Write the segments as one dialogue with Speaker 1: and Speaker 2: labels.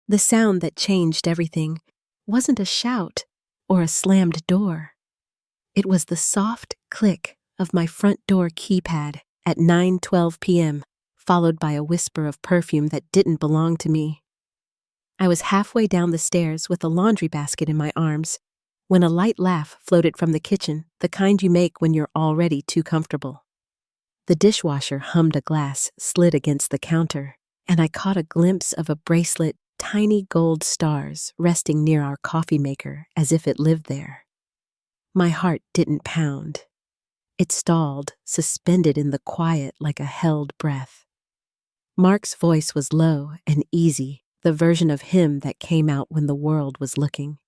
Speaker 1: The sound that changed everything wasn't a shout or a slammed door. It was the soft click of my front door keypad at 9:12 p.m., followed by a whisper of perfume that didn't belong to me. I was halfway down the stairs with a laundry basket in my arms when a light laugh floated from the kitchen, the kind you make when you're already too comfortable. The dishwasher hummed, a glass slid against the counter, and I caught a glimpse of a bracelet, tiny gold stars resting near our coffee maker as if it lived there. My heart didn't pound. It stalled, suspended in the quiet like a held breath. Mark's voice was low and easy, the version of him that came out when the world was looking.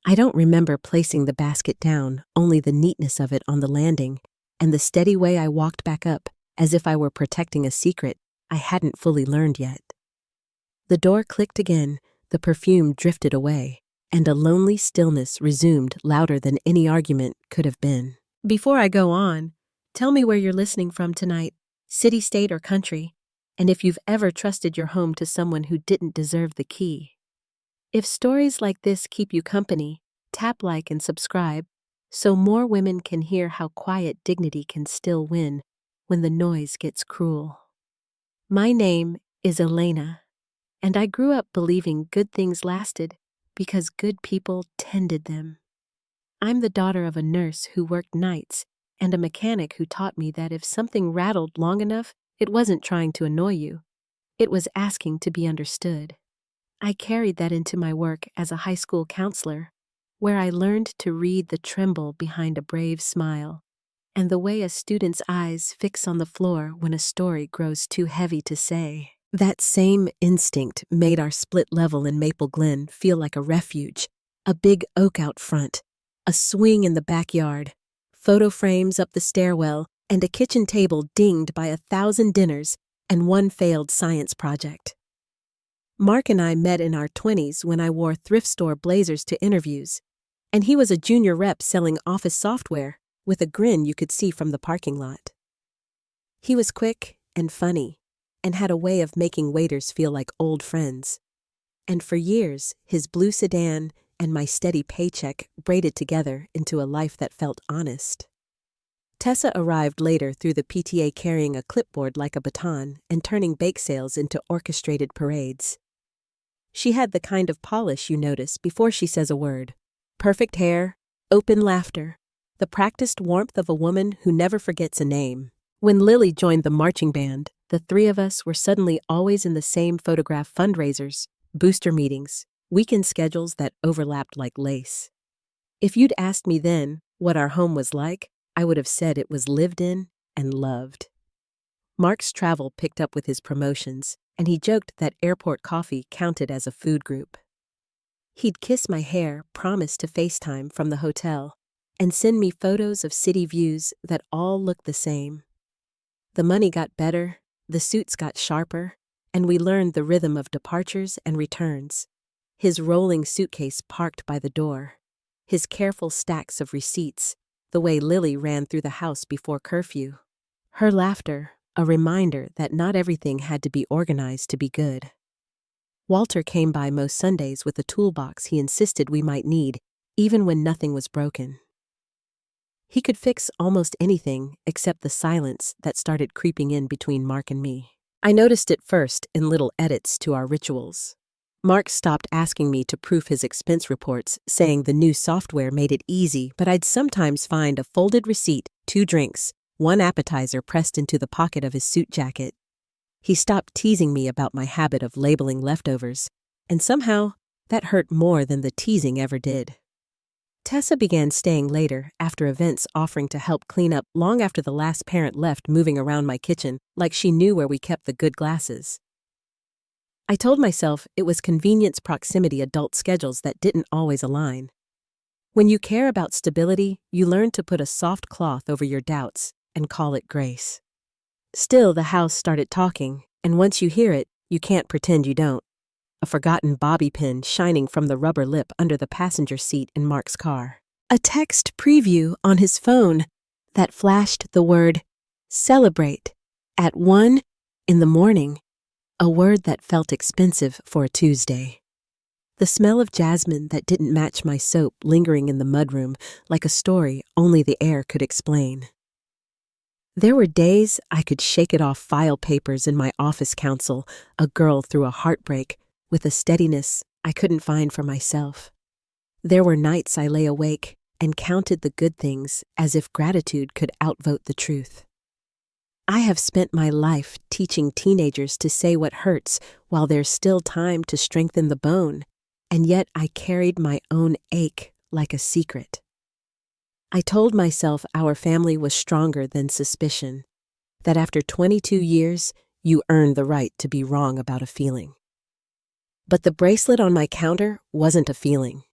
Speaker 1: I don't remember placing the basket down, only the neatness of it on the landing, and the steady way I walked back up, as if I were protecting a secret I hadn't fully learned yet. The door clicked again, the perfume drifted away, and a lonely stillness resumed, louder than any argument could have been. Before I go on, tell me where you're listening from tonight, city, state, or country, and if you've ever trusted your home to someone who didn't deserve the key. If stories like this keep you company, tap like and subscribe so more women can hear how quiet dignity can still win when the noise gets cruel. My name is Elena, and I grew up believing good things lasted because good people tended them. I'm the daughter of a nurse who worked nights and a mechanic who taught me that if something rattled long enough, it wasn't trying to annoy you. It was asking to be understood. I carried that into my work as a high school counselor, where I learned to read the tremble behind a brave smile and the way a student's eyes fix on the floor when a story grows too heavy to say. That same instinct made our split level in Maple Glen feel like a refuge, a big oak out front, a swing in the backyard, photo frames up the stairwell, and a kitchen table dinged by 1,000 dinners and one failed science project. Mark and I met in our 20s when I wore thrift store blazers to interviews, and he was a junior rep selling office software with a grin you could see from the parking lot. He was quick and funny and had a way of making waiters feel like old friends. And for years, his blue sedan and my steady paycheck braided together into a life that felt honest. Tessa arrived later through the PTA, carrying a clipboard like a baton and turning bake sales into orchestrated parades. She had the kind of polish you notice before she says a word. Perfect hair, open laughter, the practiced warmth of a woman who never forgets a name. When Lily joined the marching band, the three of us were suddenly always in the same photograph fundraisers, booster meetings, weekend schedules that overlapped like lace. If you'd asked me then what our home was like, I would have said it was lived in and loved. Mark's travel picked up with his promotions, and he joked that airport coffee counted as a food group. He'd kiss my hair, promise to FaceTime from the hotel, and send me photos of city views that all looked the same. The money got better, the suits got sharper, and we learned the rhythm of departures and returns. His rolling suitcase parked by the door, his careful stacks of receipts, the way Lily ran through the house before curfew. Her laughter, a reminder that not everything had to be organized to be good. Walter came by most Sundays with a toolbox he insisted we might need, even when nothing was broken. He could fix almost anything except the silence that started creeping in between Mark and me. I noticed it first in little edits to our rituals. Mark stopped asking me to proof his expense reports, saying the new software made it easy, but I'd sometimes find a folded receipt, 2 drinks, 1 appetizer pressed into the pocket of his suit jacket. He stopped teasing me about my habit of labeling leftovers, and somehow that hurt more than the teasing ever did. Tessa began staying later, after events, offering to help clean up long after the last parent left, moving around my kitchen like she knew where we kept the good glasses. I told myself it was convenience proximity adult schedules that didn't always align. When you care about stability, you learn to put a soft cloth over your doubts and call it grace. Still, the house started talking, and once you hear it, you can't pretend you don't. A forgotten bobby pin shining from the rubber lip under the passenger seat in Mark's car. A text preview on his phone that flashed the word "celebrate" at 1 in the morning, a word that felt expensive for a Tuesday. The smell of jasmine that didn't match my soap lingering in the mudroom like a story only the air could explain. There were days I could shake it off file papers in my office counsel, a girl through a heartbreak, with a steadiness I couldn't find for myself. There were nights I lay awake and counted the good things as if gratitude could outvote the truth. I have spent my life teaching teenagers to say what hurts while there's still time to strengthen the bone, and yet I carried my own ache like a secret. I told myself our family was stronger than suspicion, that after 22 years, you earn the right to be wrong about a feeling. But the bracelet on my counter wasn't a feeling.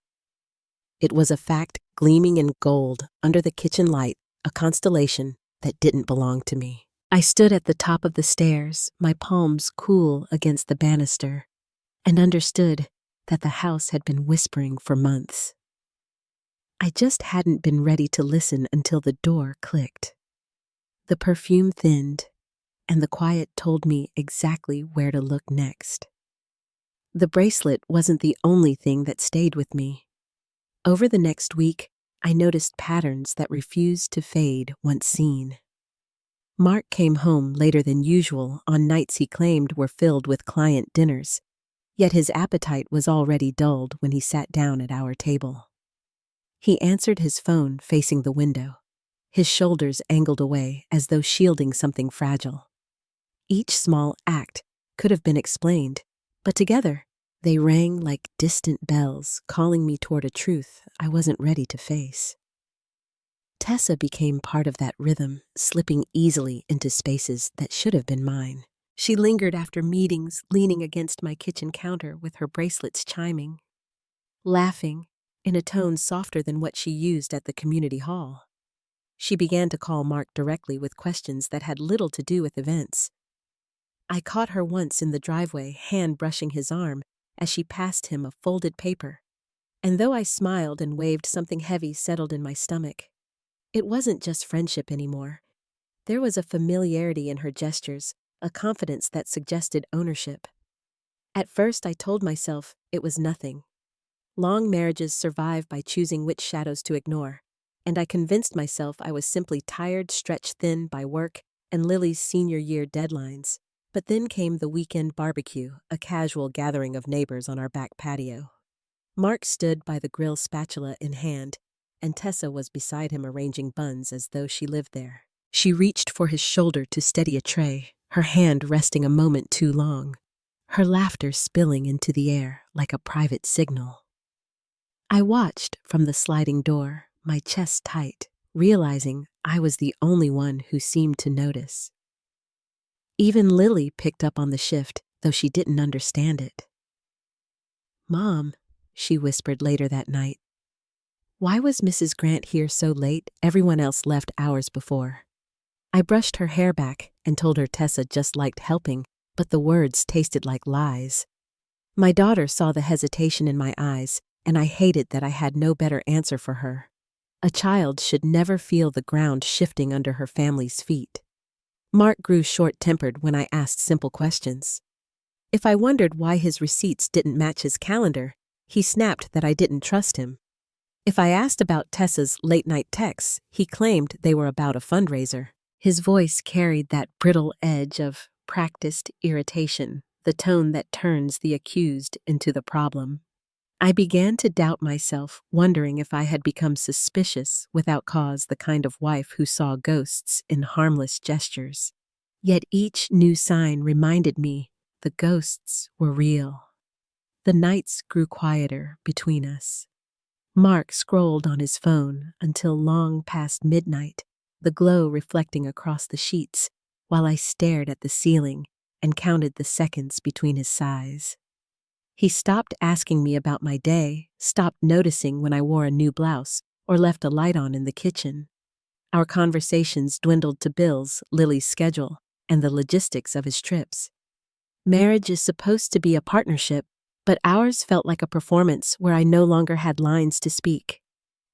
Speaker 1: It was a fact gleaming in gold under the kitchen light, a constellation that didn't belong to me. I stood at the top of the stairs, my palms cool against the banister, and understood that the house had been whispering for months. I just hadn't been ready to listen until the door clicked. The perfume thinned, and the quiet told me exactly where to look next. The bracelet wasn't the only thing that stayed with me. Over the next week, I noticed patterns that refused to fade once seen. Mark came home later than usual on nights he claimed were filled with client dinners, yet his appetite was already dulled when he sat down at our table. He answered his phone facing the window, his shoulders angled away as though shielding something fragile. Each small act could have been explained, but together they rang like distant bells, calling me toward a truth I wasn't ready to face. Tessa became part of that rhythm, slipping easily into spaces that should have been mine. She lingered after meetings, leaning against my kitchen counter with her bracelets chiming, laughing in a tone softer than what she used at the community hall. She began to call Mark directly with questions that had little to do with events. I caught her once in the driveway, hand brushing his arm as she passed him a folded paper, and though I smiled and waved, something heavy settled in my stomach. It wasn't just friendship anymore. There was a familiarity in her gestures, a confidence that suggested ownership. At first I told myself it was nothing. Long marriages survive by choosing which shadows to ignore, and I convinced myself I was simply tired, stretched thin by work and Lily's senior year deadlines. But then came the weekend barbecue, a casual gathering of neighbors on our back patio. Mark stood by the grill, spatula in hand, and Tessa was beside him arranging buns as though she lived there. She reached for his shoulder to steady a tray, her hand resting a moment too long, her laughter spilling into the air like a private signal. I watched from the sliding door, my chest tight, realizing I was the only one who seemed to notice. Even Lily picked up on the shift, though she didn't understand it. "Mom," she whispered later that night, "why was Mrs. Grant here so late? Everyone else left hours before." I brushed her hair back and told her Tessa just liked helping, but the words tasted like lies. My daughter saw the hesitation in my eyes, and I hated that I had no better answer for her. A child should never feel the ground shifting under her family's feet. Mark grew short-tempered when I asked simple questions. If I wondered why his receipts didn't match his calendar, he snapped that I didn't trust him. If I asked about Tessa's late-night texts, he claimed they were about a fundraiser. His voice carried that brittle edge of practiced irritation, the tone that turns the accused into the problem. I began to doubt myself, wondering if I had become suspicious without cause, the kind of wife who saw ghosts in harmless gestures. Yet each new sign reminded me the ghosts were real. The nights grew quieter between us. Mark scrolled on his phone until long past midnight, the glow reflecting across the sheets, while I stared at the ceiling and counted the seconds between his sighs. He stopped asking me about my day, stopped noticing when I wore a new blouse or left a light on in the kitchen. Our conversations dwindled to bills, Lily's schedule, and the logistics of his trips. Marriage is supposed to be a partnership, but ours felt like a performance where I no longer had lines to speak.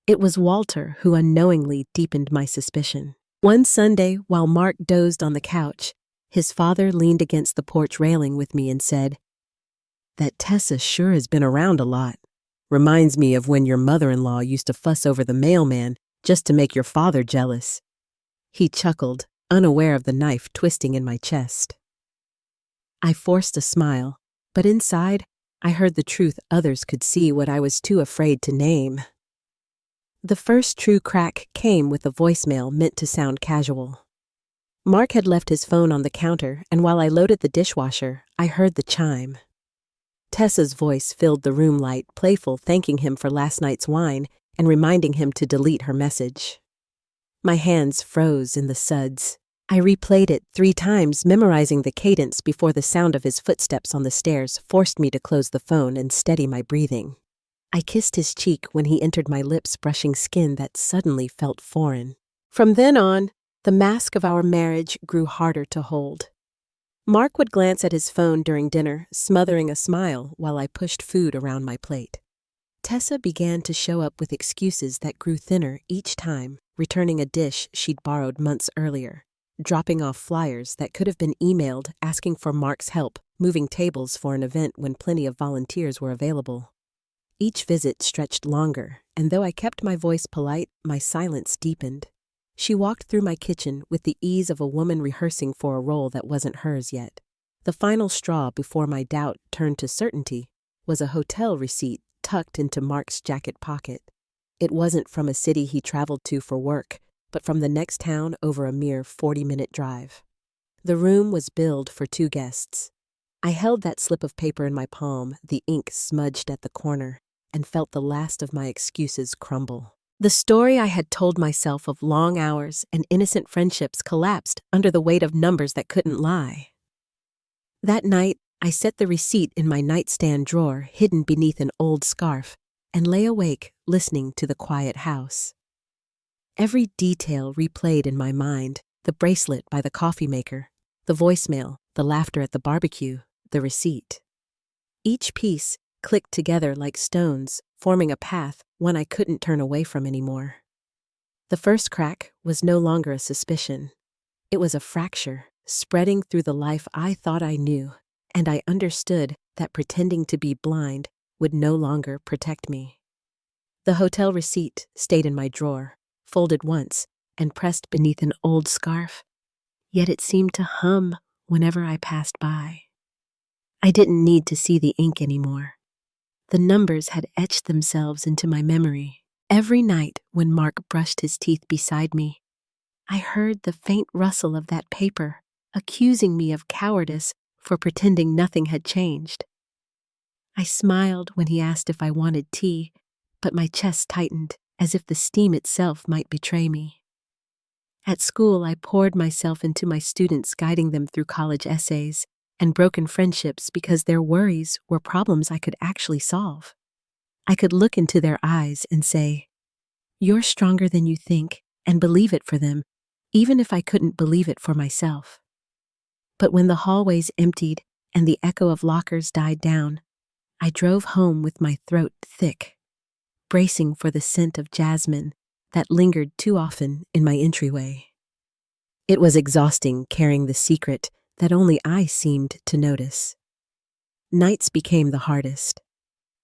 Speaker 1: It was Walter who unknowingly deepened my suspicion. One Sunday, while Mark dozed on the couch, his father leaned against the porch railing with me and said, That Tessa sure has been around a lot. Reminds me of when your mother-in-law used to fuss over the mailman just to make your father jealous." He chuckled, unaware of the knife twisting in my chest. I forced a smile, but inside, I heard the truth others could see what I was too afraid to name. The first true crack came with a voicemail meant to sound casual. Mark had left his phone on the counter, and while I loaded the dishwasher, I heard the chime. Tessa's voice filled the room light, playful, thanking him for last night's wine and reminding him to delete her message. My hands froze in the suds. I replayed it 3 times, memorizing the cadence before the sound of his footsteps on the stairs forced me to close the phone and steady my breathing. I kissed his cheek when he entered my lips, brushing skin that suddenly felt foreign. From then on, the mask of our marriage grew harder to hold. Mark would glance at his phone during dinner, smothering a smile while I pushed food around my plate. Tessa began to show up with excuses that grew thinner each time, returning a dish she'd borrowed months earlier, dropping off flyers that could have been emailed asking for Mark's help moving tables for an event when plenty of volunteers were available. Each visit stretched longer, and though I kept my voice polite, my silence deepened. She walked through my kitchen with the ease of a woman rehearsing for a role that wasn't hers yet. The final straw before my doubt turned to certainty was a hotel receipt tucked into Mark's jacket pocket. It wasn't from a city he traveled to for work, but from the next town over a mere 40-minute drive. The room was billed for 2 guests. I held that slip of paper in my palm, the ink smudged at the corner, and felt the last of my excuses crumble. The story I had told myself of long hours and innocent friendships collapsed under the weight of numbers that couldn't lie. That night, I set the receipt in my nightstand drawer hidden beneath an old scarf and lay awake listening to the quiet house. Every detail replayed in my mind: the bracelet by the coffee maker, the voicemail, the laughter at the barbecue, the receipt. Each piece clicked together like stones, forming a path one I couldn't turn away from anymore. The first crack was no longer a suspicion. It was a fracture, spreading through the life I thought I knew, and I understood that pretending to be blind would no longer protect me. The hotel receipt stayed in my drawer, folded once and pressed beneath an old scarf, yet it seemed to hum whenever I passed by. I didn't need to see the ink anymore. The numbers had etched themselves into my memory. Every night when Mark brushed his teeth beside me, I heard the faint rustle of that paper, accusing me of cowardice for pretending nothing had changed. I smiled when he asked if I wanted tea, but my chest tightened as if the steam itself might betray me. At school, I poured myself into my students, guiding them through college essays and broken friendships because their worries were problems I could actually solve. I could look into their eyes and say, "You're stronger than you think," and believe it for them, even if I couldn't believe it for myself. But when the hallways emptied and the echo of lockers died down, I drove home with my throat thick, bracing for the scent of jasmine that lingered too often in my entryway. It was exhausting carrying the secret that only I seemed to notice. Nights became the hardest.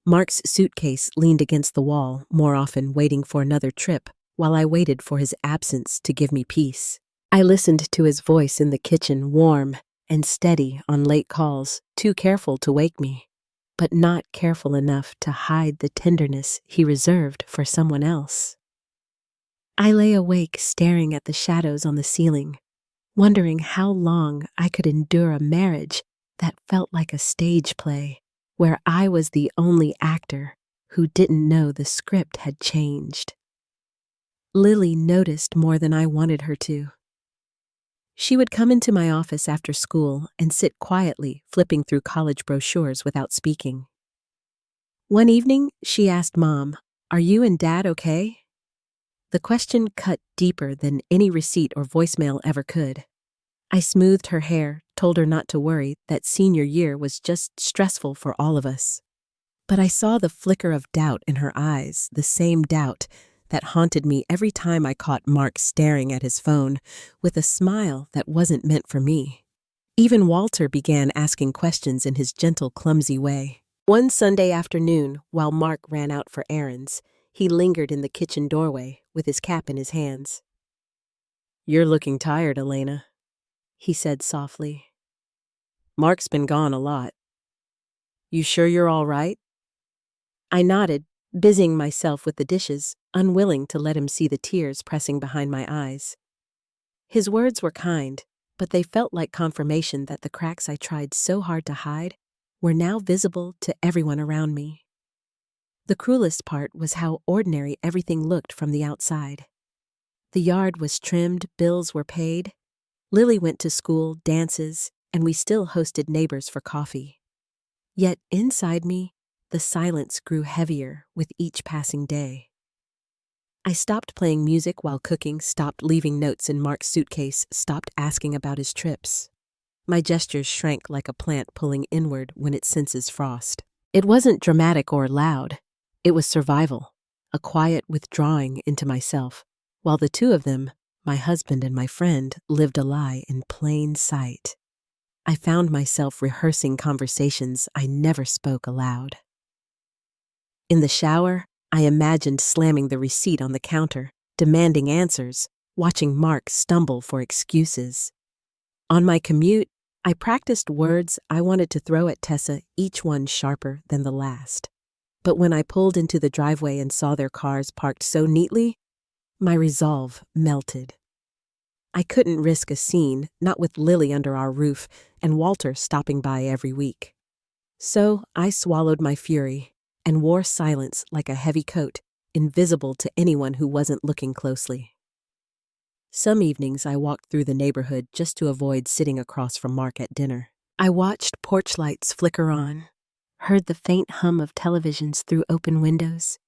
Speaker 1: Mark's suitcase leaned against the wall, more often waiting for another trip, while I waited for his absence to give me peace. I listened to his voice in the kitchen, warm and steady on late calls, too careful to wake me, but not careful enough to hide the tenderness he reserved for someone else. I lay awake staring at the shadows on the ceiling, wondering how long I could endure a marriage that felt like a stage play, where I was the only actor who didn't know the script had changed. Lily noticed more than I wanted her to. She would come into my office after school and sit quietly, flipping through college brochures without speaking. One evening, she asked Mom, "Are you and Dad okay?" The question cut deeper than any receipt or voicemail ever could. I smoothed her hair, told her not to worry, that senior year was just stressful for all of us. But I saw the flicker of doubt in her eyes, the same doubt that haunted me every time I caught Mark staring at his phone with a smile that wasn't meant for me. Even Walter began asking questions in his gentle, clumsy way. One Sunday afternoon, while Mark ran out for errands, he lingered in the kitchen doorway with his cap in his hands. "You're looking tired, Elena," he said softly. "Mark's been gone a lot. You sure you're all right?" I nodded, busying myself with the dishes, unwilling to let him see the tears pressing behind my eyes. His words were kind, but they felt like confirmation that the cracks I tried so hard to hide were now visible to everyone around me. The cruelest part was how ordinary everything looked from the outside. The yard was trimmed, bills were paid. Lily went to school, dances, and we still hosted neighbors for coffee. Yet inside me, the silence grew heavier with each passing day. I stopped playing music while cooking, stopped leaving notes in Mark's suitcase, stopped asking about his trips. My gestures shrank like a plant pulling inward when it senses frost. It wasn't dramatic or loud. It was survival, a quiet withdrawing into myself, while the two of them, my husband and my friend, lived a lie in plain sight. I found myself rehearsing conversations I never spoke aloud. In the shower, I imagined slamming the receipt on the counter, demanding answers, watching Mark stumble for excuses. On my commute, I practiced words I wanted to throw at Tessa, each one sharper than the last. But when I pulled into the driveway and saw their cars parked so neatly, my resolve melted. I couldn't risk a scene, not with Lily under our roof and Walter stopping by every week. So I swallowed my fury and wore silence like a heavy coat, invisible to anyone who wasn't looking closely. Some evenings I walked through the neighborhood just to avoid sitting across from Mark at dinner. I watched porch lights flicker on, heard the faint hum of televisions through open windows,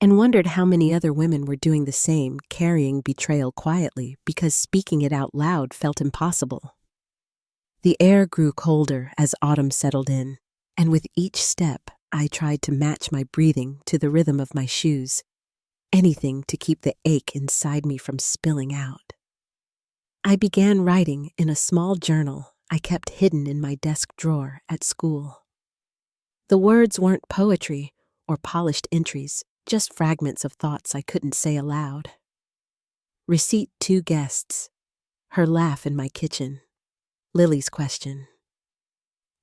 Speaker 1: and wondered how many other women were doing the same, carrying betrayal quietly because speaking it out loud felt impossible. The air grew colder as autumn settled in, and with each step I tried to match my breathing to the rhythm of my shoes, anything to keep the ache inside me from spilling out. I began writing in a small journal I kept hidden in my desk drawer at school. The words weren't poetry or polished entries, just fragments of thoughts I couldn't say aloud. Receipt 2 guests, her laugh in my kitchen, Lily's question.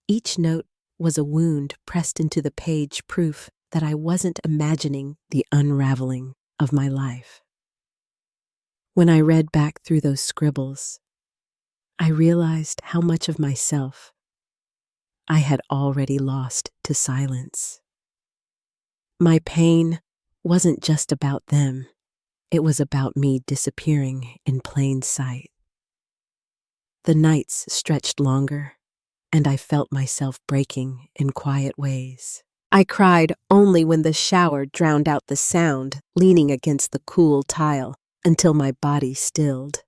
Speaker 1: Each note was a wound pressed into the page, proof that I wasn't imagining the unraveling of my life. When I read back through those scribbles, I realized how much of myself I had already lost to silence. My pain wasn't just about them, it was about me disappearing in plain sight. The nights stretched longer, and I felt myself breaking in quiet ways. I cried only when the shower drowned out the sound, leaning against the cool tile until my body stilled.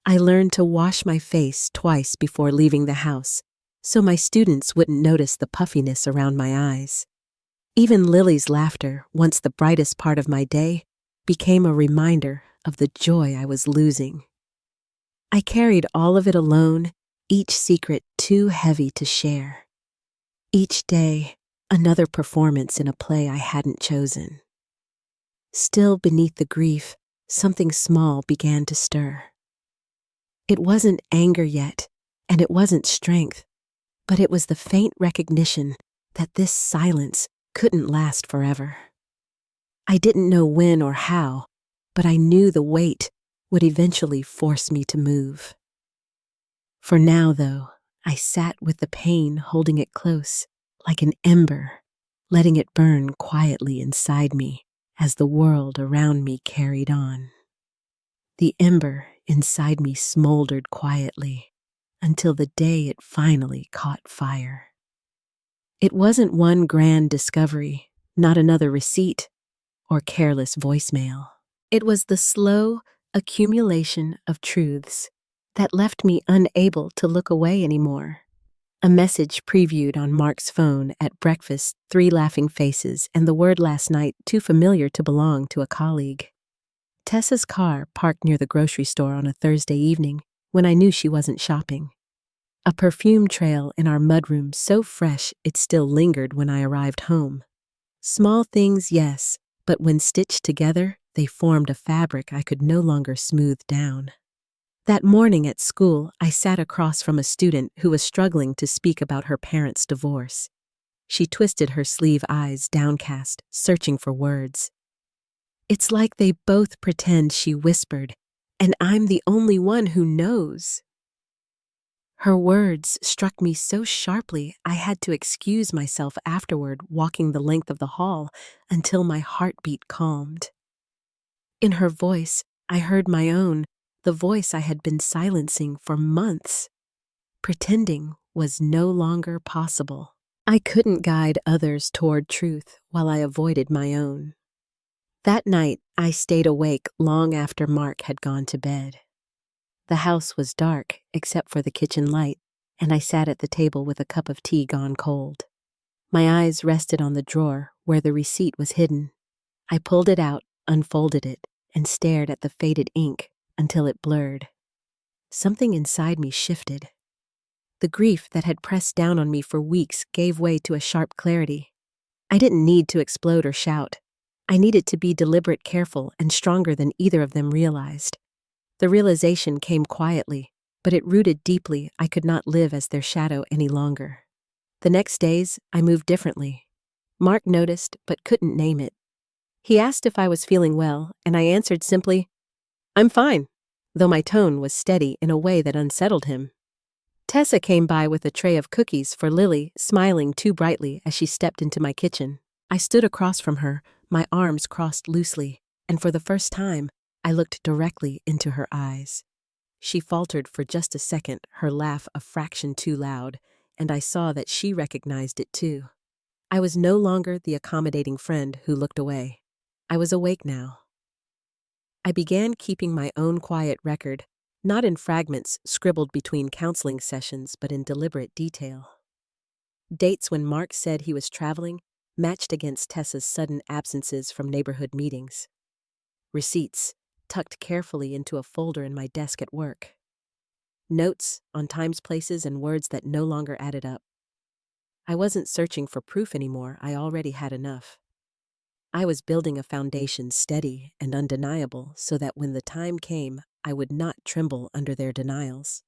Speaker 1: I learned to wash my face twice before leaving the house, so my students wouldn't notice the puffiness around my eyes. Even Lily's laughter, once the brightest part of my day, became a reminder of the joy I was losing. I carried all of it alone, each secret too heavy to share. Each day, another performance in a play I hadn't chosen. Still beneath the grief, something small began to stir. It wasn't anger yet, and it wasn't strength, but it was the faint recognition that this silence couldn't last forever. I didn't know when or how, but I knew the weight would eventually force me to move. For now, though, I sat with the pain, holding it close, like an ember, letting it burn quietly inside me as the world around me carried on. The ember inside me smoldered quietly until the day it finally caught fire. It wasn't one grand discovery, not another receipt or careless voicemail. It was the slow accumulation of truths that left me unable to look away anymore. A message previewed on Mark's phone at breakfast, 3 laughing faces, and the word last night too familiar to belong to a colleague. Tessa's car parked near the grocery store on a Thursday evening when I knew she wasn't shopping. A perfume trail in our mudroom so fresh it still lingered when I arrived home. Small things, yes, but when stitched together, they formed a fabric I could no longer smooth down. That morning at school, I sat across from a student who was struggling to speak about her parents' divorce. She twisted her sleeve, eyes downcast, searching for words. "It's like they both pretend," she whispered, "and I'm the only one who knows." Her words struck me so sharply I had to excuse myself afterward, walking the length of the hall until my heartbeat calmed. In her voice, I heard my own, the voice I had been silencing for months. Pretending was no longer possible. I couldn't guide others toward truth while I avoided my own. That night, I stayed awake long after Mark had gone to bed. The house was dark, except for the kitchen light, and I sat at the table with a cup of tea gone cold. My eyes rested on the drawer where the receipt was hidden. I pulled it out, unfolded it, and stared at the faded ink until it blurred. Something inside me shifted. The grief that had pressed down on me for weeks gave way to a sharp clarity. I didn't need to explode or shout. I needed to be deliberate, careful, and stronger than either of them realized. The realization came quietly, but it rooted deeply. I could not live as their shadow any longer. The next days, I moved differently. Mark noticed, but couldn't name it. He asked if I was feeling well, and I answered simply, "I'm fine," though my tone was steady in a way that unsettled him. Tessa came by with a tray of cookies for Lily, smiling too brightly as she stepped into my kitchen. I stood across from her, my arms crossed loosely, and for the first time, I looked directly into her eyes. She faltered for just a second, her laugh a fraction too loud, and I saw that she recognized it too. I was no longer the accommodating friend who looked away. I was awake now. I began keeping my own quiet record, not in fragments scribbled between counseling sessions, but in deliberate detail. Dates when Mark said he was traveling matched against Tessa's sudden absences from neighborhood meetings. Receipts tucked carefully into a folder in my desk at work. Notes on times, places, and words that no longer added up. I wasn't searching for proof anymore. I already had enough. I was building a foundation steady and undeniable so that when the time came, I would not tremble under their denials.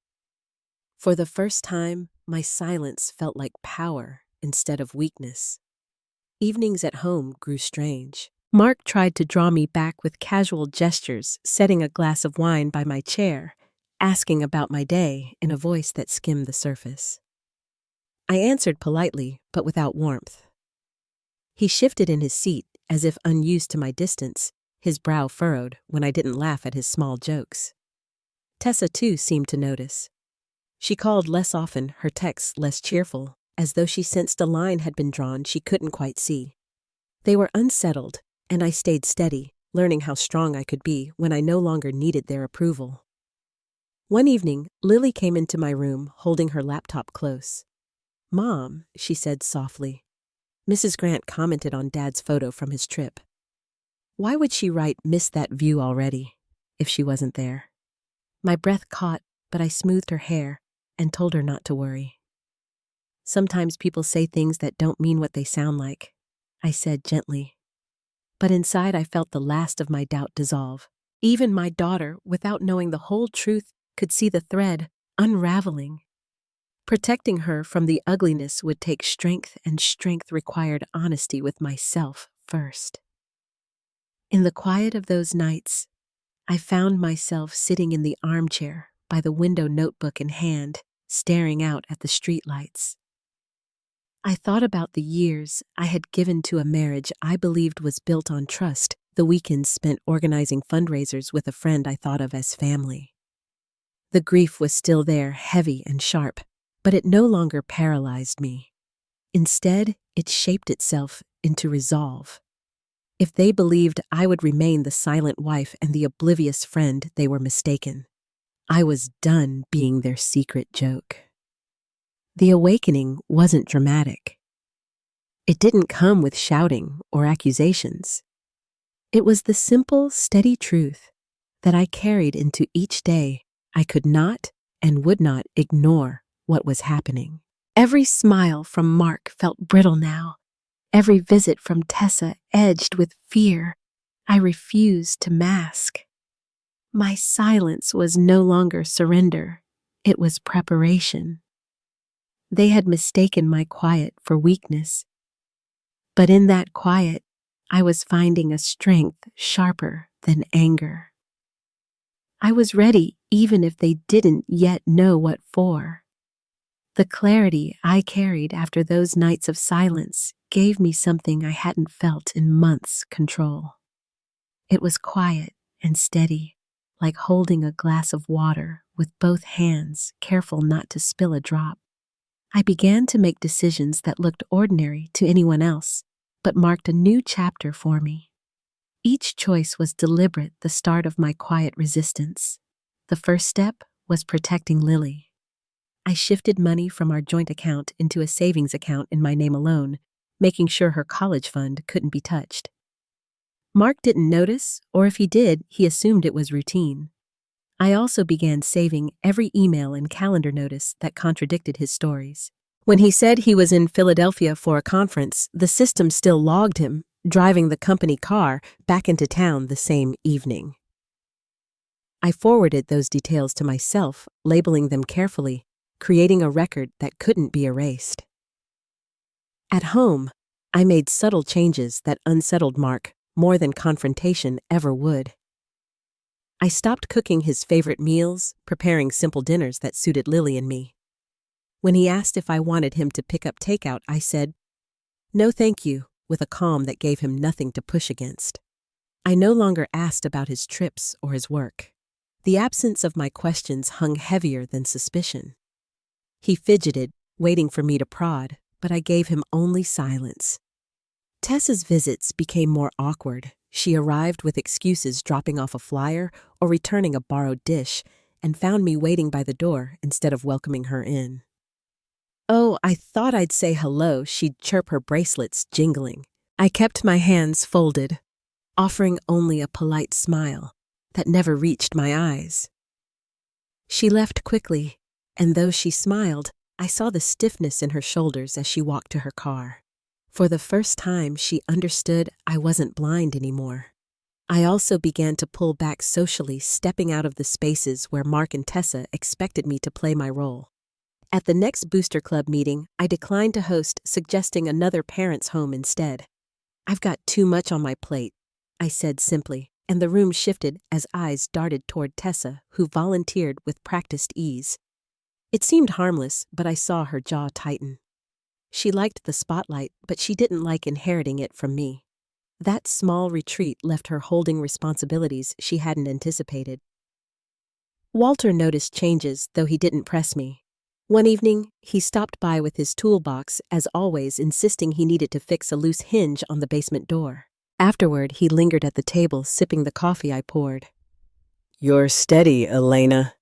Speaker 1: For the first time, my silence felt like power instead of weakness. Evenings at home grew strange. Mark tried to draw me back with casual gestures, setting a glass of wine by my chair, asking about my day in a voice that skimmed the surface. I answered politely, but without warmth. He shifted in his seat, as if unused to my distance, his brow furrowed when I didn't laugh at his small jokes. Tessa, too, seemed to notice. She called less often, her texts less cheerful, as though she sensed a line had been drawn she couldn't quite see. They were unsettled, and I stayed steady, learning how strong I could be when I no longer needed their approval. One evening, Lily came into my room, holding her laptop close. "Mom," she said softly. Mrs. Grant commented on Dad's photo from his trip. Why would she write "missed that view already" if she wasn't there? My breath caught, but I smoothed her hair and told her not to worry. "Sometimes people say things that don't mean what they sound like," I said gently. But inside I felt the last of my doubt dissolve. Even my daughter, without knowing the whole truth, could see the thread unraveling. Protecting her from the ugliness would take strength, and strength required honesty with myself first. In the quiet of those nights, I found myself sitting in the armchair by the window, notebook in hand, staring out at the streetlights. I thought about the years I had given to a marriage I believed was built on trust, the weekends spent organizing fundraisers with a friend I thought of as family. The grief was still there, heavy and sharp, but it no longer paralyzed me. Instead, it shaped itself into resolve. If they believed I would remain the silent wife and the oblivious friend, they were mistaken. I was done being their secret joke. The awakening wasn't dramatic. It didn't come with shouting or accusations. It was the simple, steady truth that I carried into each day I could not and would not ignore what was happening. Every smile from Mark felt brittle now. Every visit from Tessa edged with fear I refused to mask. My silence was no longer surrender. It was preparation. They had mistaken my quiet for weakness. But in that quiet, I was finding a strength sharper than anger. I was ready even if they didn't yet know what for. The clarity I carried after those nights of silence gave me something I hadn't felt in months: control. It was quiet and steady, like holding a glass of water with both hands, careful not to spill a drop. I began to make decisions that looked ordinary to anyone else, but marked a new chapter for me. Each choice was deliberate, the start of my quiet resistance. The first step was protecting Lily. I shifted money from our joint account into a savings account in my name alone, making sure her college fund couldn't be touched. Mark didn't notice, or if he did, he assumed it was routine. I also began saving every email and calendar notice that contradicted his stories. When he said he was in Philadelphia for a conference, the system still logged him, driving the company car back into town the same evening. I forwarded those details to myself, labeling them carefully, creating a record that couldn't be erased. At home, I made subtle changes that unsettled Mark more than confrontation ever would. I stopped cooking his favorite meals, preparing simple dinners that suited Lily and me. When he asked if I wanted him to pick up takeout, I said, "No, thank you," with a calm that gave him nothing to push against. I no longer asked about his trips or his work. The absence of my questions hung heavier than suspicion. He fidgeted, waiting for me to prod, but I gave him only silence. Tessa's visits became more awkward. She arrived with excuses, dropping off a flyer or returning a borrowed dish, and found me waiting by the door instead of welcoming her in. "Oh, I thought I'd say hello," she'd chirp, her bracelets jingling. I kept my hands folded, offering only a polite smile that never reached my eyes. She left quickly, and though she smiled, I saw the stiffness in her shoulders as she walked to her car. For the first time, she understood I wasn't blind anymore. I also began to pull back socially, stepping out of the spaces where Mark and Tessa expected me to play my role. At the next Booster Club meeting, I declined to host, suggesting another parent's home instead. "I've got too much on my plate," I said simply, and the room shifted as eyes darted toward Tessa, who volunteered with practiced ease. It seemed harmless, but I saw her jaw tighten. She liked the spotlight, but she didn't like inheriting it from me. That small retreat left her holding responsibilities she hadn't anticipated. Walter noticed changes, though he didn't press me. One evening, he stopped by with his toolbox, as always, insisting he needed to fix a loose hinge on the basement door. Afterward, he lingered at the table, sipping the coffee I poured. "You're steady, Elena,"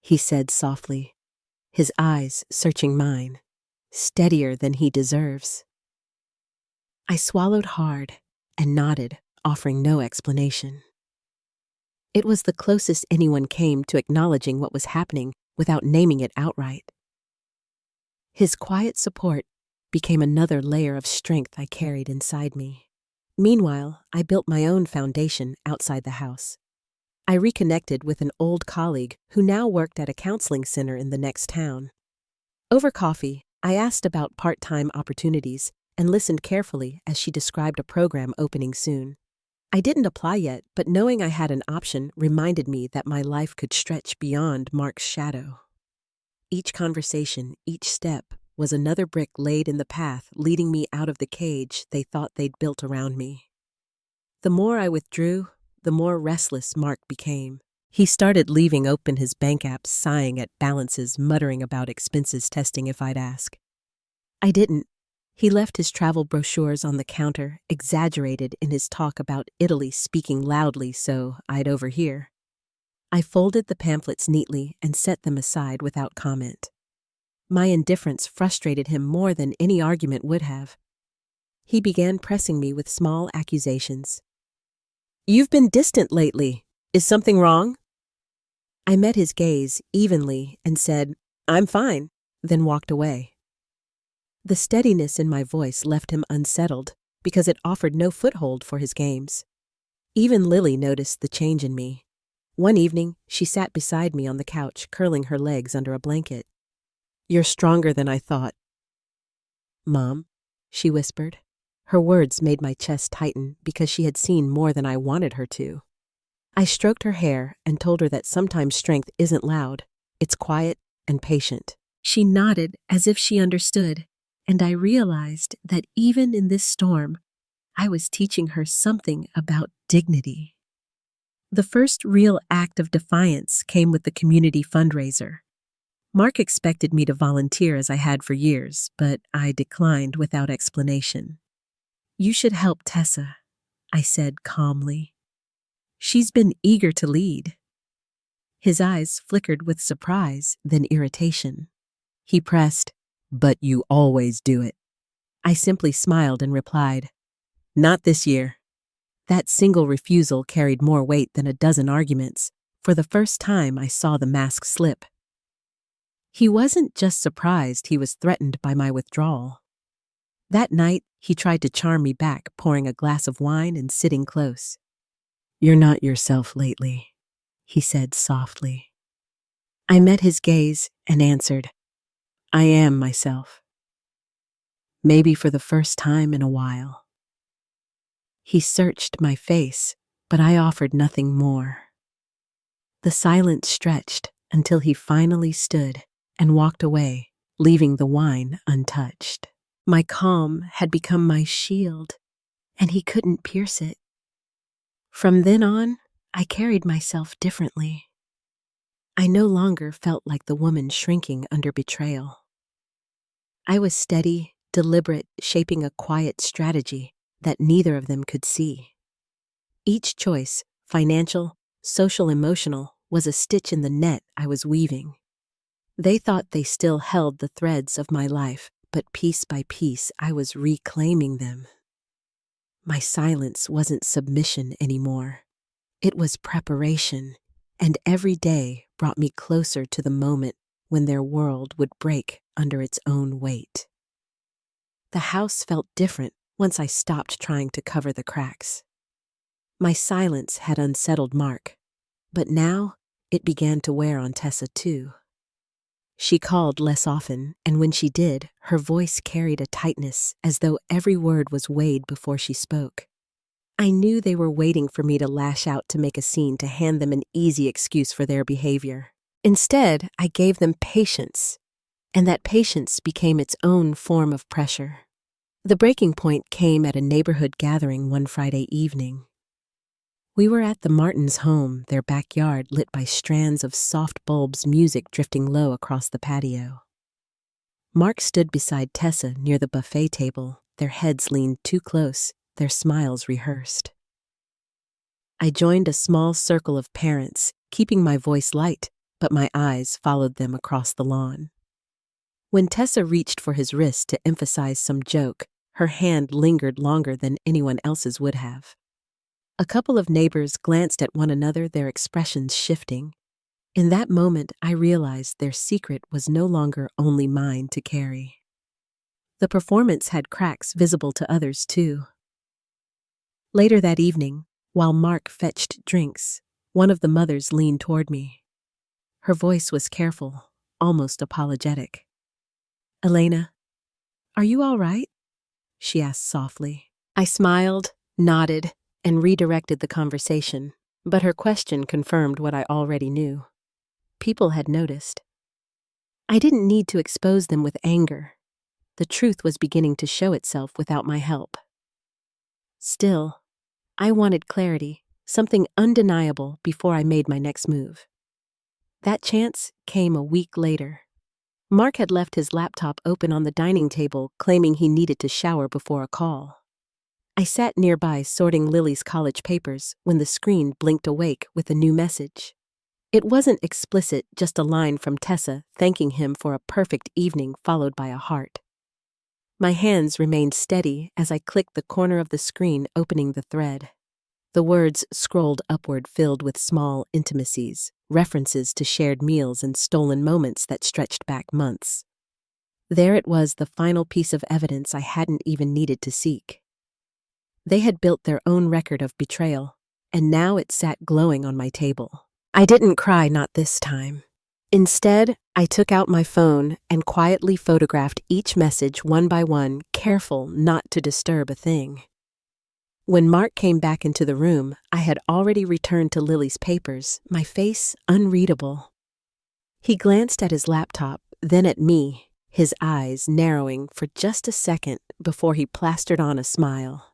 Speaker 1: he said softly, his eyes searching mine. Steadier than he deserves. I swallowed hard and nodded, offering no explanation. It was the closest anyone came to acknowledging what was happening without naming it outright. His quiet support became another layer of strength I carried inside me. Meanwhile, I built my own foundation outside the house. I reconnected with an old colleague who now worked at a counseling center in the next town. Over coffee, I asked about part-time opportunities and listened carefully as she described a program opening soon. I didn't apply yet, but knowing I had an option reminded me that my life could stretch beyond Mark's shadow. Each conversation, each step, was another brick laid in the path leading me out of the cage they thought they'd built around me. The more I withdrew, the more restless Mark became. He started leaving open his bank apps, sighing at balances, muttering about expenses testing if I'd ask. I didn't. He left his travel brochures on the counter, exaggerated in his talk about Italy, speaking loudly so I'd overhear. I folded the pamphlets neatly and set them aside without comment. My indifference frustrated him more than any argument would have. He began pressing me with small accusations. "You've been distant lately. Is something wrong?" I met his gaze evenly and said, "I'm fine. then walked away. The steadiness in my voice left him unsettled because it offered no foothold for his games. Even Lily noticed the change in me. One evening, she sat beside me on the couch, curling her legs under a blanket. "You're stronger than I thought." "Mom," she whispered. Her words made my chest tighten because she had seen more than I wanted her to. I stroked her hair and told her that sometimes strength isn't loud, it's quiet and patient. She nodded as if she understood, and I realized that even in this storm, I was teaching her something about dignity. The first real act of defiance came with the community fundraiser. Mark expected me to volunteer as I had for years, but I declined without explanation. "You should help Tessa," I said calmly. "She's been eager to lead." His eyes flickered with surprise, then irritation. He pressed, "But you always do it." I simply smiled and replied, "Not this year." That single refusal carried more weight than a dozen arguments. For the first time, I saw the mask slip. He wasn't just surprised, he was threatened by my withdrawal. That night, he tried to charm me back, pouring a glass of wine and sitting close. "You're not yourself lately," he said softly. I met his gaze and answered, "I am myself. Maybe for the first time in a while." He searched my face, but I offered nothing more. The silence stretched until he finally stood and walked away, leaving the wine untouched. My calm had become my shield, and he couldn't pierce it. From then on, I carried myself differently. I no longer felt like the woman shrinking under betrayal. I was steady, deliberate, shaping a quiet strategy that neither of them could see. Each choice, financial, social, emotional, was a stitch in the net I was weaving. They thought they still held the threads of my life, but piece by piece I was reclaiming them. My silence wasn't submission anymore. It was preparation, and every day brought me closer to the moment when their world would break under its own weight. The house felt different once I stopped trying to cover the cracks. My silence had unsettled Mark, but now it began to wear on Tessa too. She called less often, and when she did, her voice carried a tightness as though every word was weighed before she spoke. I knew they were waiting for me to lash out, to make a scene, to hand them an easy excuse for their behavior. Instead, I gave them patience, and that patience became its own form of pressure. The breaking point came at a neighborhood gathering one Friday evening. We were at the Martins' home, their backyard lit by strands of soft bulbs, music drifting low across the patio. Mark stood beside Tessa near the buffet table, their heads leaned too close, their smiles rehearsed. I joined a small circle of parents, keeping my voice light, but my eyes followed them across the lawn. When Tessa reached for his wrist to emphasize some joke, her hand lingered longer than anyone else's would have. A couple of neighbors glanced at one another, their expressions shifting. In that moment, I realized their secret was no longer only mine to carry. The performance had cracks visible to others, too. Later that evening, while Mark fetched drinks, one of the mothers leaned toward me. Her voice was careful, almost apologetic. "Elena, are you all right?" she asked softly. I smiled, nodded, and redirected the conversation, but her question confirmed what I already knew. People had noticed. I didn't need to expose them with anger. The truth was beginning to show itself without my help. Still, I wanted clarity, something undeniable, before I made my next move. That chance came a week later. Mark had left his laptop open on the dining table, claiming he needed to shower before a call. I sat nearby sorting Lily's college papers when the screen blinked awake with a new message. It wasn't explicit, just a line from Tessa thanking him for a perfect evening, followed by a heart. My hands remained steady as I clicked the corner of the screen, opening the thread. The words scrolled upward, filled with small intimacies, references to shared meals and stolen moments that stretched back months. There it was, the final piece of evidence I hadn't even needed to seek. They had built their own record of betrayal, and now it sat glowing on my table. I didn't cry, not this time. Instead, I took out my phone and quietly photographed each message one by one, careful not to disturb a thing. When Mark came back into the room, I had already returned to Lily's papers, my face unreadable. He glanced at his laptop, then at me, his eyes narrowing for just a second before he plastered on a smile.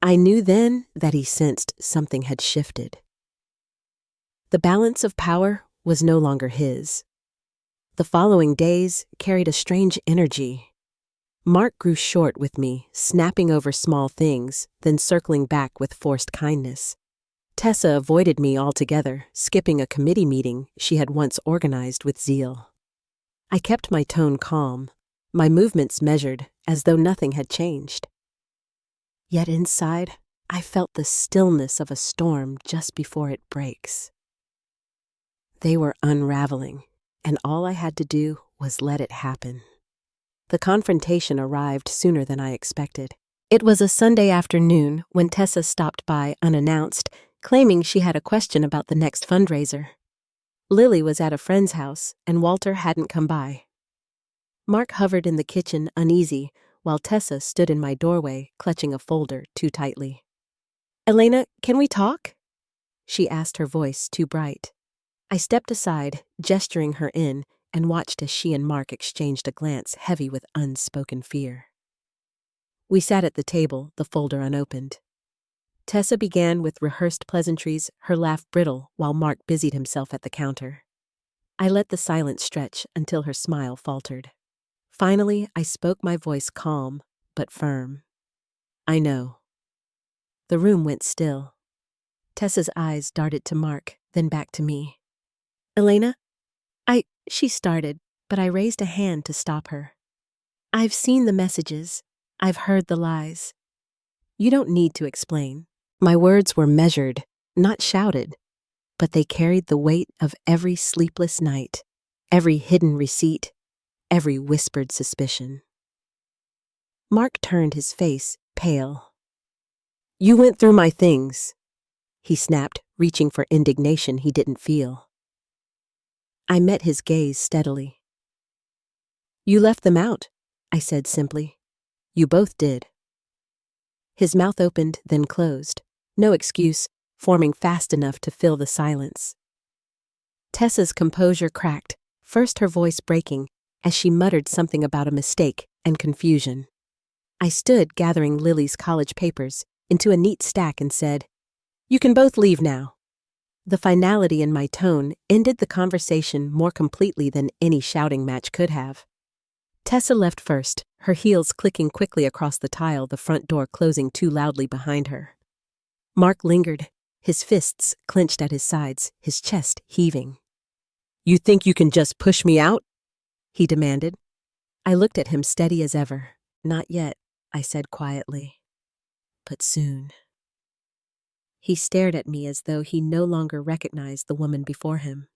Speaker 1: I knew then that he sensed something had shifted. The balance of power was no longer his. The following days carried a strange energy. Mark grew short with me, snapping over small things, then circling back with forced kindness. Tessa avoided me altogether, skipping a committee meeting she had once organized with zeal. I kept my tone calm, my movements measured, as though nothing had changed. Yet inside, I felt the stillness of a storm just before it breaks. They were unraveling, and all I had to do was let it happen. The confrontation arrived sooner than I expected. It was a Sunday afternoon when Tessa stopped by unannounced, claiming she had a question about the next fundraiser. Lily was at a friend's house, and Walter hadn't come by. Mark hovered in the kitchen, uneasy, while Tessa stood in my doorway, clutching a folder too tightly. "Elena, can we talk?" she asked, her voice too bright. I stepped aside, gesturing her in, and watched as she and Mark exchanged a glance heavy with unspoken fear. We sat at the table, the folder unopened. Tessa began with rehearsed pleasantries, her laugh brittle, while Mark busied himself at the counter. I let the silence stretch until her smile faltered. Finally, I spoke, my voice calm but firm. "I know." The room went still. Tessa's eyes darted to Mark, then back to me. "Elena, she started, but I raised a hand to stop her. "I've seen the messages. I've heard the lies. You don't need to explain." My words were measured, not shouted, but they carried the weight of every sleepless night, every hidden receipt, every whispered suspicion. Mark turned, his face pale. "You went through my things," he snapped, reaching for indignation he didn't feel. I met his gaze steadily. "You left them out," I said simply. "You both did." His mouth opened, then closed. No excuse, forming fast enough to fill the silence. Tessa's composure cracked, first her voice breaking, as she muttered something about a mistake and confusion. I stood gathering Lily's college papers into a neat stack and said, "You can both leave now." The finality in my tone ended the conversation more completely than any shouting match could have. Tessa left first, her heels clicking quickly across the tile, the front door closing too loudly behind her. Mark lingered, his fists clenched at his sides, his chest heaving. "You think you can just push me out?" he demanded. I looked at him, steady as ever. "Not yet," I said quietly. "But soon." He stared at me as though he no longer recognized the woman before him.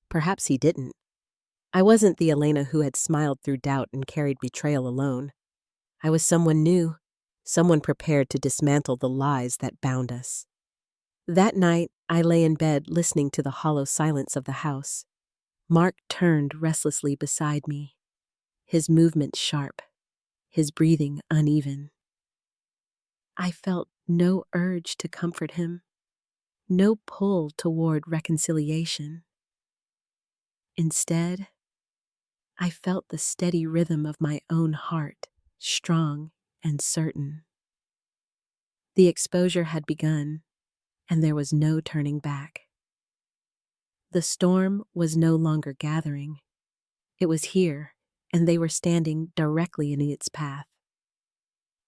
Speaker 1: Perhaps he didn't. I wasn't the Elena who had smiled through doubt and carried betrayal alone. I was someone new, someone prepared to dismantle the lies that bound us. That night, I lay in bed listening to the hollow silence of the house. Mark turned restlessly beside me, his movements sharp, his breathing uneven. I felt no urge to comfort him, no pull toward reconciliation. Instead, I felt the steady rhythm of my own heart, strong and certain. The exposure had begun, and there was no turning back. The storm was no longer gathering. It was here, and they were standing directly in its path.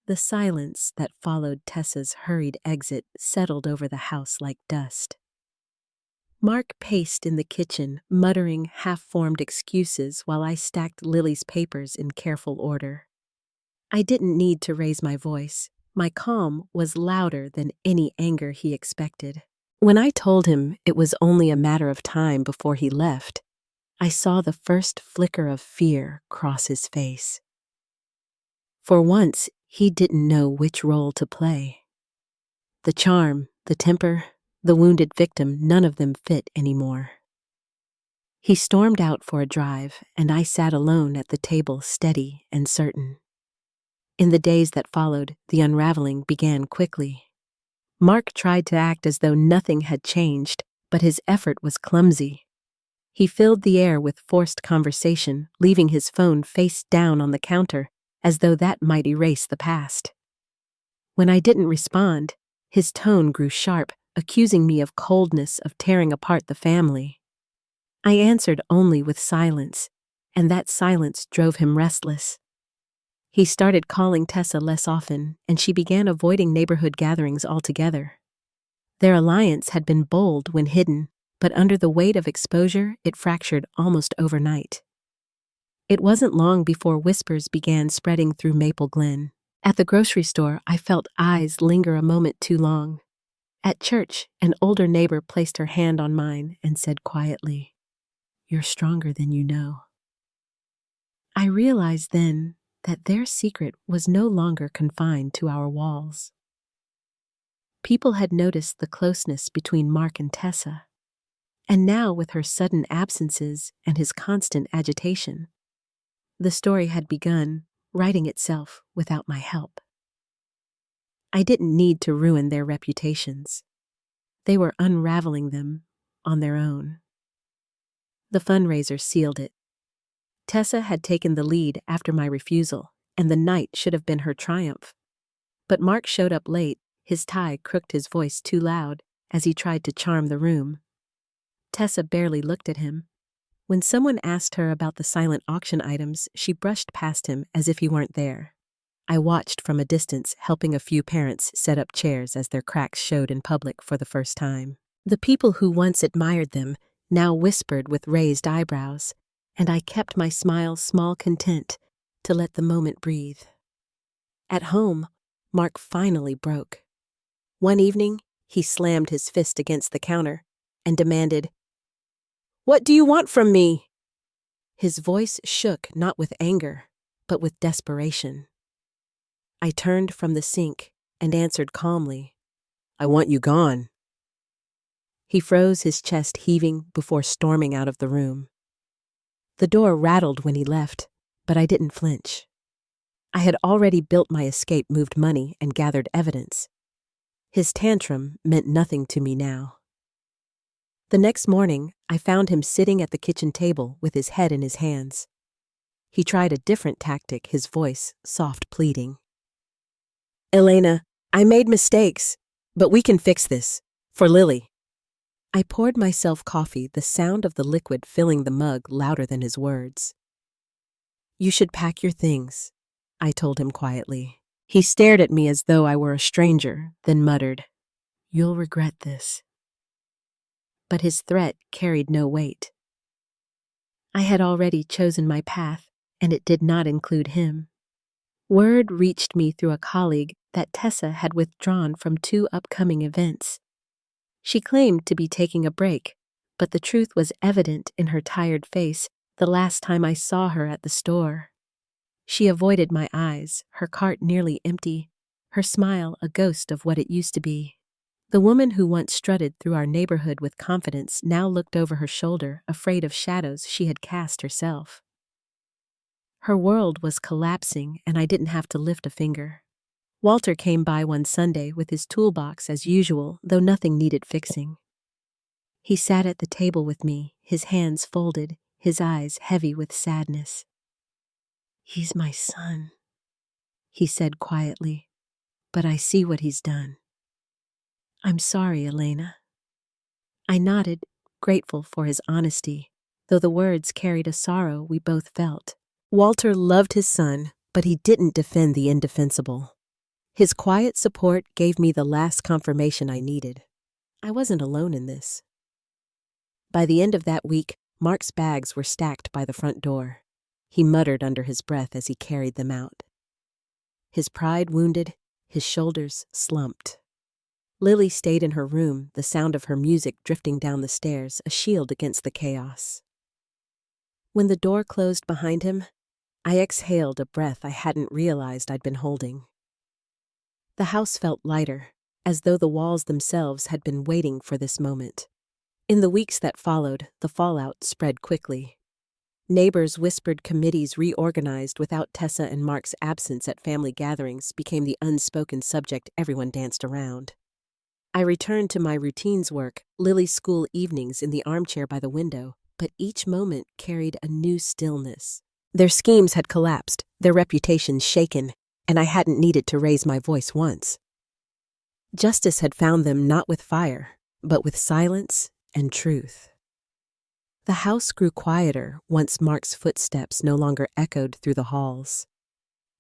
Speaker 1: The silence that followed Tessa's hurried exit settled over the house like dust. Mark paced in the kitchen, muttering half-formed excuses while I stacked Lily's papers in careful order. I didn't need to raise my voice. My calm was louder than any anger he expected. When I told him it was only a matter of time before he left, I saw the first flicker of fear cross his face. For once, he didn't know which role to play. The charm, the temper, the wounded victim, none of them fit anymore. He stormed out for a drive, and I sat alone at the table, steady and certain. In the days that followed, the unraveling began quickly. Mark tried to act as though nothing had changed, but his effort was clumsy. He filled the air with forced conversation, leaving his phone face down on the counter, as though that might erase the past. When I didn't respond, his tone grew sharp, accusing me of coldness, of tearing apart the family. I answered only with silence, and that silence drove him restless. He started calling Tessa less often, and she began avoiding neighborhood gatherings altogether. Their alliance had been bold when hidden, but under the weight of exposure, it fractured almost overnight. It wasn't long before whispers began spreading through Maple Glen. At the grocery store, I felt eyes linger a moment too long. At church, an older neighbor placed her hand on mine and said quietly, "You're stronger than you know." I realized then that their secret was no longer confined to our walls. People had noticed the closeness between Mark and Tessa, and now with her sudden absences and his constant agitation, the story had begun writing itself without my help. I didn't need to ruin their reputations. They were unraveling them on their own. The fundraiser sealed it. Tessa had taken the lead after my refusal, and the night should have been her triumph. But Mark showed up late, his tie crooked, his voice too loud, as he tried to charm the room. Tessa barely looked at him. When someone asked her about the silent auction items, she brushed past him as if he weren't there. I watched from a distance, helping a few parents set up chairs as their cracks showed in public for the first time. The people who once admired them now whispered with raised eyebrows, and I kept my smile small, content to let the moment breathe. At home, Mark finally broke. One evening, he slammed his fist against the counter and demanded, "What do you want from me?" His voice shook not with anger, but with desperation. I turned from the sink and answered calmly, "I want you gone." He froze, his chest heaving, before storming out of the room. The door rattled when he left, but I didn't flinch. I had already built my escape, moved money, and gathered evidence. His tantrum meant nothing to me now. The next morning, I found him sitting at the kitchen table with his head in his hands. He tried a different tactic, his voice soft, pleading. "Elena, I made mistakes, but we can fix this. For Lily." I poured myself coffee, the sound of the liquid filling the mug louder than his words. "You should pack your things," I told him quietly. He stared at me as though I were a stranger, then muttered, "You'll regret this." But his threat carried no weight. I had already chosen my path, and it did not include him. Word reached me through a colleague that Tessa had withdrawn from 2 upcoming events. She claimed to be taking a break, but the truth was evident in her tired face the last time I saw her at the store. She avoided my eyes, her cart nearly empty, her smile a ghost of what it used to be. The woman who once strutted through our neighborhood with confidence now looked over her shoulder, afraid of shadows she had cast herself. Her world was collapsing, and I didn't have to lift a finger. Walter came by one Sunday with his toolbox as usual, though nothing needed fixing. He sat at the table with me, his hands folded, his eyes heavy with sadness. "He's my son," he said quietly, "but I see what he's done. I'm sorry, Elena." I nodded, grateful for his honesty, though the words carried a sorrow we both felt. Walter loved his son, but he didn't defend the indefensible. His quiet support gave me the last confirmation I needed. I wasn't alone in this. By the end of that week, Mark's bags were stacked by the front door. He muttered under his breath as he carried them out. His pride wounded, his shoulders slumped. Lily stayed in her room, the sound of her music drifting down the stairs, a shield against the chaos. When the door closed behind him, I exhaled a breath I hadn't realized I'd been holding. The house felt lighter, as though the walls themselves had been waiting for this moment. In the weeks that followed, the fallout spread quickly. Neighbors whispered, committees reorganized without Tessa and Mark's absence at family gatherings became the unspoken subject everyone danced around. I returned to my routine's work, Lily's school evenings in the armchair by the window, but each moment carried a new stillness. Their schemes had collapsed, their reputations shaken, and I hadn't needed to raise my voice once. Justice had found them not with fire, but with silence and truth. The house grew quieter once Mark's footsteps no longer echoed through the halls.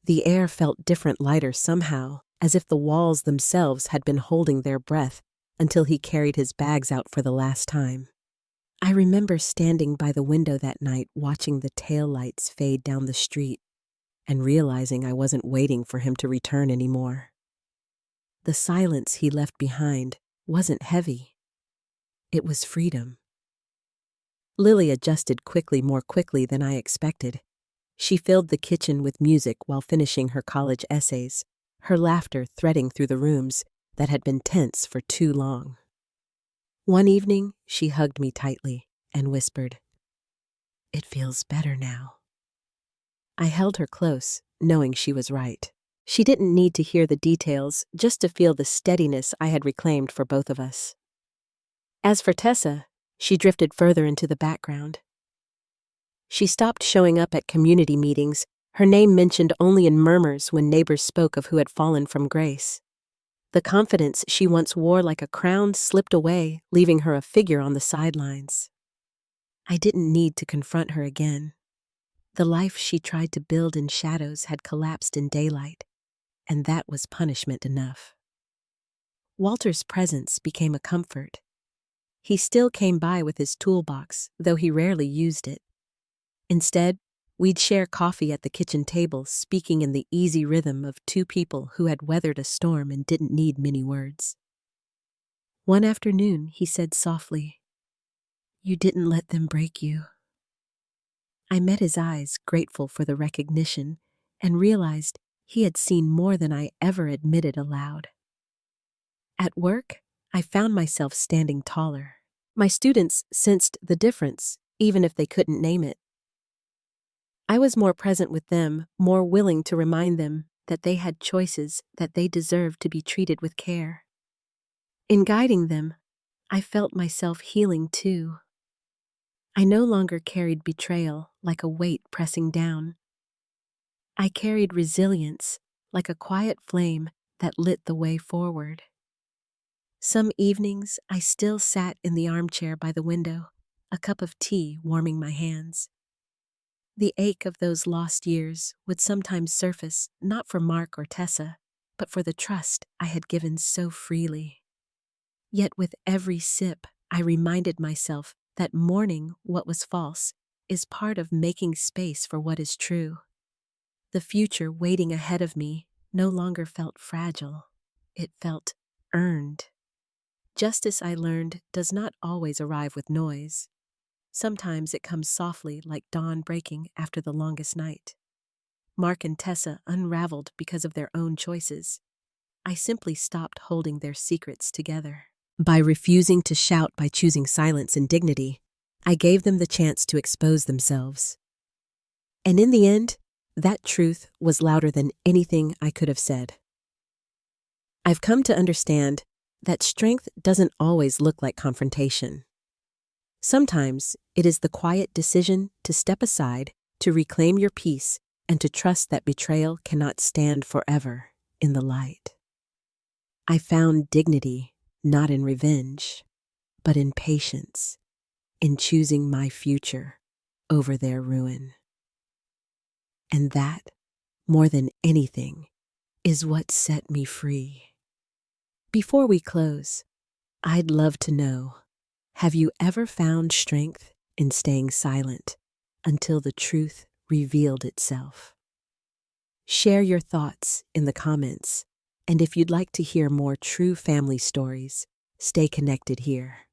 Speaker 1: The air felt different, lighter somehow, as if the walls themselves had been holding their breath until he carried his bags out for the last time. I remember standing by the window that night watching the taillights fade down the street and realizing I wasn't waiting for him to return anymore. The silence he left behind wasn't heavy. It was freedom. Lily adjusted quickly, more quickly than I expected. She filled the kitchen with music while finishing her college essays, her laughter threading through the rooms that had been tense for too long. One evening, she hugged me tightly and whispered, "It feels better now." I held her close, knowing she was right. She didn't need to hear the details, just to feel the steadiness I had reclaimed for both of us. As for Tessa, she drifted further into the background. She stopped showing up at community meetings, her name mentioned only in murmurs when neighbors spoke of who had fallen from grace. The confidence she once wore like a crown slipped away, leaving her a figure on the sidelines. I didn't need to confront her again. The life she tried to build in shadows had collapsed in daylight, and that was punishment enough. Walter's presence became a comfort. He still came by with his toolbox, though he rarely used it. Instead, we'd share coffee at the kitchen table, speaking in the easy rhythm of two people who had weathered a storm and didn't need many words. One afternoon, he said softly, "You didn't let them break you." I met his eyes, grateful for the recognition, and realized he had seen more than I ever admitted aloud. At work, I found myself standing taller. My students sensed the difference, even if they couldn't name it. I was more present with them, more willing to remind them that they had choices, that they deserved to be treated with care. In guiding them, I felt myself healing too. I no longer carried betrayal like a weight pressing down. I carried resilience like a quiet flame that lit the way forward. Some evenings, I still sat in the armchair by the window, a cup of tea warming my hands. The ache of those lost years would sometimes surface, not for Mark or Tessa, but for the trust I had given so freely. Yet with every sip, I reminded myself that mourning what was false is part of making space for what is true. The future waiting ahead of me no longer felt fragile. It felt earned. Justice, I learned, does not always arrive with noise. Sometimes it comes softly, like dawn breaking after the longest night. Mark and Tessa unraveled because of their own choices. I simply stopped holding their secrets together. By refusing to shout, by choosing silence and dignity, I gave them the chance to expose themselves. And in the end, that truth was louder than anything I could have said. I've come to understand that strength doesn't always look like confrontation. Sometimes it is the quiet decision to step aside, to reclaim your peace, and to trust that betrayal cannot stand forever in the light. I found dignity not in revenge, but in patience, in choosing my future over their ruin. And that, more than anything, is what set me free. Before we close, I'd love to know, have you ever found strength in staying silent until the truth revealed itself? Share your thoughts in the comments, and if you'd like to hear more true family stories, stay connected here.